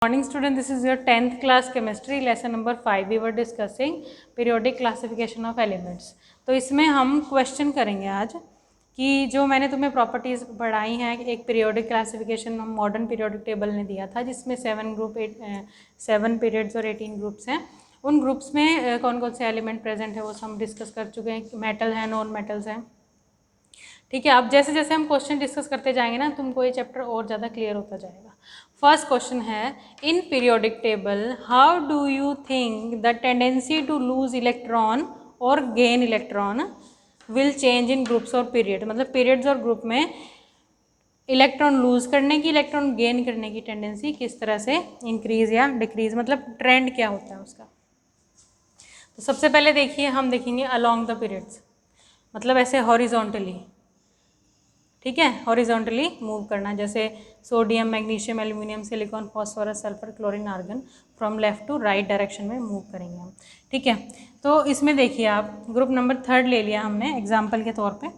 Morning student, this is your 10th class chemistry lesson number 5. We were discussing periodic classification of elements. तो इसमें हम question करेंगे आज कि जो मैंने तुम्हें प्रॉपर्टीज़ पढ़ाई हैं, एक पीरियोडिक क्लासिफिकेशन हम मॉडर्न पीरियोडिक टेबल ने दिया था जिसमें 7 पीरियड्स और 18 ग्रुप्स हैं। उन ग्रुप्स में कौन कौन से एलिमेंट प्रेजेंट है वो हम डिस्कस कर चुके हैं। मेटल हैं, नॉन मेटल्स हैं, ठीक है। अब जैसे जैसे हम क्वेश्चन डिस्कस करते जाएंगे ना, तुमको ये चैप्टर और ज़्यादा क्लियर होता जाएगा। फर्स्ट क्वेश्चन है, in periodic table how do you think the tendency to lose electron और gain electron will change in groups और पीरियड। मतलब पीरियड्स और ग्रुप में इलेक्ट्रॉन लूज करने की, इलेक्ट्रॉन गेन करने की टेंडेंसी किस तरह से इंक्रीज या डिक्रीज, मतलब ट्रेंड क्या होता है उसका। तो सबसे पहले देखिए, हम देखेंगे अलोंग द पीरियड्स, मतलब ऐसे हॉरिजॉन्टली, ठीक है, हॉरिजॉन्टली मूव करना। जैसे sodium, magnesium, aluminium, silicon, phosphorus, sulphur, chlorine, argon from left to right direction में मूव करेंगे हम, ठीक है। तो इसमें देखिए आप, ग्रुप नंबर 3 ले लिया हमने एग्जाम्पल के तौर पे।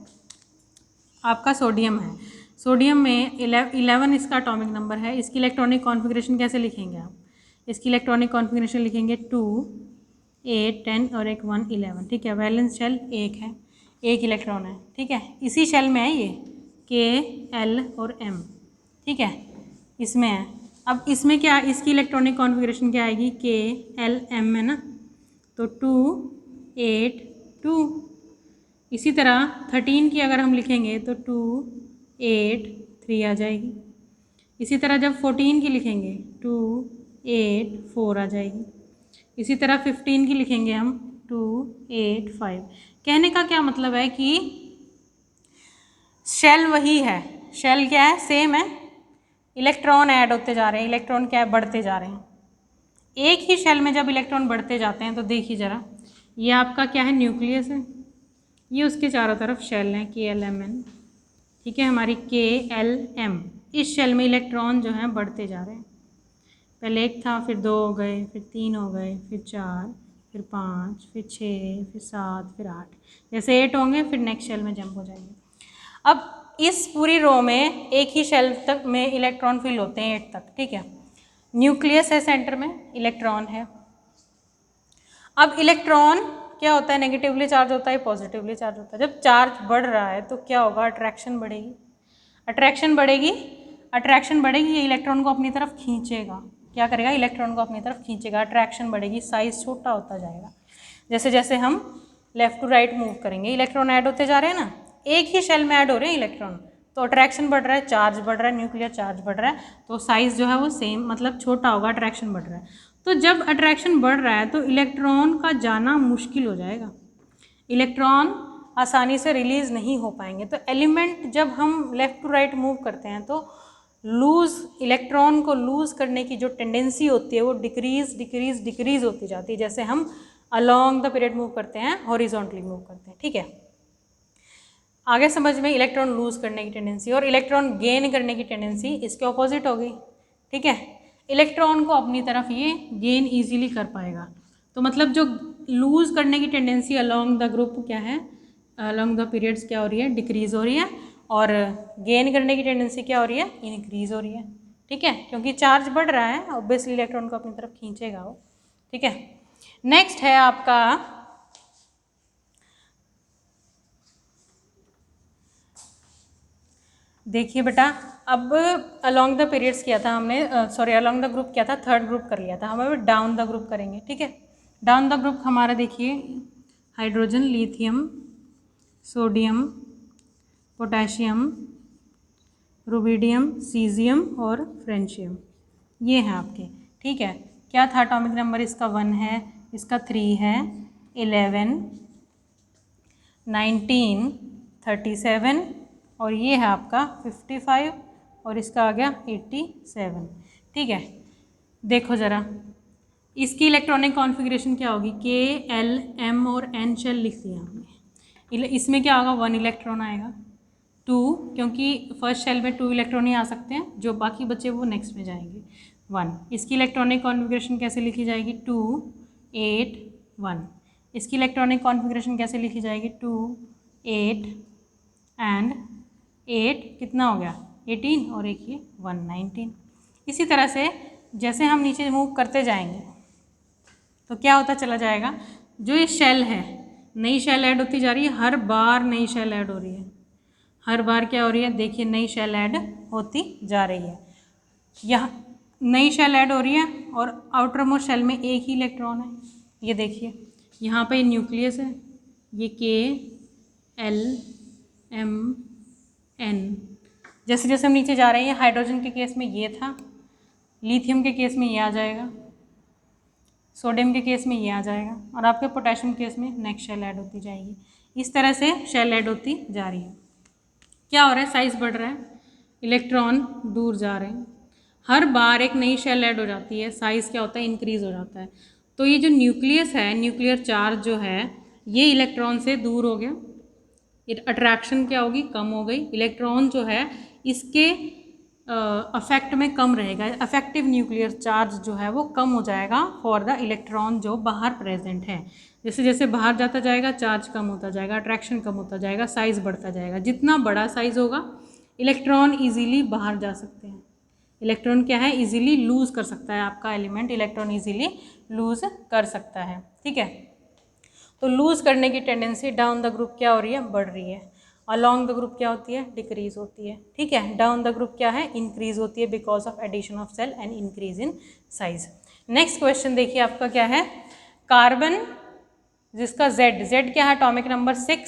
आपका सोडियम है, सोडियम में 11 इसका एटॉमिक नंबर है। इसकी इलेक्ट्रॉनिक कॉन्फ़िगरेशन कैसे लिखेंगे आप? इसकी इलेक्ट्रॉनिक कॉन्फ़िगरेशन लिखेंगे 2, 8, 10 और एक 1, 11, ठीक है। वैलेंस शेल एक है, एक इलेक्ट्रॉन है, ठीक है। इसी शेल में है ये K, L और M, ठीक है, इसमें है। अब इसमें क्या, इसकी इलेक्ट्रॉनिक कॉन्फ़िगरेशन क्या आएगी? K, L, M है ना, तो 2, 8, 2। इसी तरह 13 की अगर हम लिखेंगे तो 2, 8, 3 आ जाएगी। इसी तरह जब 14 की लिखेंगे 2, 8, 4 आ जाएगी। इसी तरह 15 की लिखेंगे हम 2, 8, 5। कहने का क्या मतलब है कि शेल वही है, शेल क्या है, सेम है, इलेक्ट्रॉन ऐड होते जा रहे हैं, इलेक्ट्रॉन क्या है, बढ़ते जा रहे हैं। एक ही शेल में जब इलेक्ट्रॉन बढ़ते जाते हैं तो देखिए ज़रा, ये आपका क्या है, न्यूक्लियस है, ये उसके चारों तरफ शेल हैं KLMN, ठीक है। हमारी KLM, इस शेल में इलेक्ट्रॉन जो हैं बढ़ते जा रहे हैं। पहले एक था, फिर 2 हो गए, फिर 3 हो गए, फिर 4, फिर 5, फिर 6, फिर 7, फिर 8। जैसे 8 होंगे फिर नेक्स्ट शेल में जंप हो जाएंगे। अब इस पूरी रो में एक ही शेल तक में इलेक्ट्रॉन फिल होते हैं 8 तक, ठीक है। न्यूक्लियस है सेंटर में, इलेक्ट्रॉन है। अब इलेक्ट्रॉन क्या होता है, नेगेटिवली चार्ज होता है, पॉजिटिवली चार्ज होता है। जब चार्ज बढ़ रहा है तो क्या होगा, अट्रैक्शन बढ़ेगी, अट्रैक्शन बढ़ेगी, अट्रैक्शन बढ़ेगी, ये इलेक्ट्रॉन को अपनी तरफ खींचेगा। क्या करेगा, इलेक्ट्रॉन को अपनी तरफ खींचेगा, अट्रैक्शन बढ़ेगी, साइज छोटा होता जाएगा। जैसे जैसे हम लेफ्ट टू राइट मूव करेंगे, इलेक्ट्रॉन ऐड होते जा रहे हैं ना, एक ही शेल में ऐड हो रहे हैं इलेक्ट्रॉन, तो अट्रैक्शन बढ़ रहा है, चार्ज बढ़ रहा है, न्यूक्लियर चार्ज बढ़ रहा है, तो साइज़ जो है वो सेम, मतलब छोटा होगा, अट्रैक्शन बढ़ रहा है। तो जब अट्रैक्शन बढ़ रहा है तो इलेक्ट्रॉन का जाना मुश्किल हो जाएगा, इलेक्ट्रॉन आसानी से रिलीज़ नहीं हो पाएंगे। तो एलिमेंट जब हम लेफ़्ट टू राइट मूव करते हैं तो लूज़, इलेक्ट्रॉन को लूज़ करने की जो टेंडेंसी होती है वो डिक्रीज़ होती जाती है, जैसे हम अलोंग द पीरियड मूव करते हैं, हॉरिजॉन्टली मूव करते हैं, ठीक है। आगे समझ में, इलेक्ट्रॉन लूज़ करने की टेंडेंसी और इलेक्ट्रॉन गेन करने की टेंडेंसी इसके ऑपोजिट होगी, ठीक है। इलेक्ट्रॉन को अपनी तरफ ये गेन ईजीली कर पाएगा। तो मतलब जो लूज़ करने की टेंडेंसी अलोंग द ग्रुप क्या है, अलोंग द पीरियड्स क्या हो रही है, डिक्रीज़ हो रही है, और गेन करने की टेंडेंसी क्या हो रही है, इंक्रीज़ हो रही है, ठीक है। क्योंकि चार्ज बढ़ रहा है, ऑब्वियसली इलेक्ट्रॉन को अपनी तरफ खींचेगा वो, ठीक है। नेक्स्ट है आपका, देखिए बेटा, अब अलोंग द पीरियड्स किया था हमने, सॉरी अलोंग द ग्रुप किया था, थर्ड ग्रुप कर लिया था, हम अब डाउन द ग्रुप करेंगे, ठीक है। डाउन द ग्रुप हमारा देखिए, hydrogen, lithium, sodium, potassium, rubidium, caesium और फ्रेंशियम, ये हैं आपके, ठीक है। क्या था एटॉमिक नंबर इसका? 1 है, इसका 3 है, 11, 19, 37 और ये है आपका 55 और इसका आ गया 87, ठीक है। देखो ज़रा, इसकी इलेक्ट्रॉनिक कॉन्फ़िगरेशन क्या होगी, KLM और N शेल लिख दिया हमने। इसमें क्या होगा, 1 इलेक्ट्रॉन आएगा, 2, क्योंकि फर्स्ट शेल में 2 इलेक्ट्रॉन ही आ सकते हैं, जो बाकी बचे वो नेक्स्ट में जाएंगे, 1। इसकी इलेक्ट्रॉनिक कॉन्फ़िगरेशन कैसे लिखी जाएगी, 2, 8, 1। इसकी इलेक्ट्रॉनिक कॉन्फ़िगरेशन कैसे लिखी जाएगी, 2, 8 एंड 8 कितना हो गया, 18 और एक ये 1, 19। इसी तरह से जैसे हम नीचे मूव करते जाएंगे तो क्या होता चला जाएगा, जो ये शेल है नई शेल ऐड होती जा रही है, हर बार नई शेल ऐड हो रही है, हर बार क्या हो रही है, देखिए नई शेल ऐड होती जा रही है। यहाँ नई शेल ऐड हो रही है और आउटर मोस्ट शेल में एक ही इलेक्ट्रॉन है। ये देखिए यहाँ पे न्यूक्लियस है, ये K, L, M, N। जैसे जैसे हम नीचे जा रहे हैं, हाइड्रोजन के केस में ये था, लिथियम के केस में ये आ जाएगा, सोडियम के केस में ये आ जाएगा, और आपके पोटेशियम केस में नेक्स्ट शेल ऐड होती जाएगी। इस तरह से शेल ऐड होती जा रही है। क्या हो रहा है, साइज बढ़ रहा है, इलेक्ट्रॉन दूर जा रहे हैं, हर बार एक नई शेल ऐड हो जाती है, साइज क्या होता है, इंक्रीज हो जाता है। तो ये जो न्यूक्लियस है, न्यूक्लियर चार्ज जो है ये इलेक्ट्रॉन से दूर हो गया, अट्रैक्शन क्या होगी, कम हो गई, इलेक्ट्रॉन जो है इसके अफेक्ट में कम रहेगा, अफेक्टिव न्यूक्लियर चार्ज जो है वो कम हो जाएगा फॉर द इलेक्ट्रॉन जो बाहर प्रेजेंट है। जैसे जैसे बाहर जाता जाएगा चार्ज कम होता जाएगा, अट्रैक्शन कम होता जाएगा, साइज़ बढ़ता जाएगा। जितना बड़ा साइज़ होगा इलेक्ट्रॉन ईजीली बाहर जा सकते हैं। इलेक्ट्रॉन क्या है, ईजीली लूज़ कर सकता है, आपका एलिमेंट इलेक्ट्रॉन ईजीली लूज़ कर सकता है। ठीक है, तो लूज़ करने की टेंडेंसी डाउन द ग्रुप क्या हो रही है, बढ़ रही है। अलॉन्ग द ग्रुप क्या होती है, डिक्रीज होती है। ठीक है, डाउन द ग्रुप क्या है, इंक्रीज होती है because of addition of shell and increase in size. Next question देखिए आपका क्या है, कार्बन जिसका Z क्या है, एटॉमिक नंबर 6,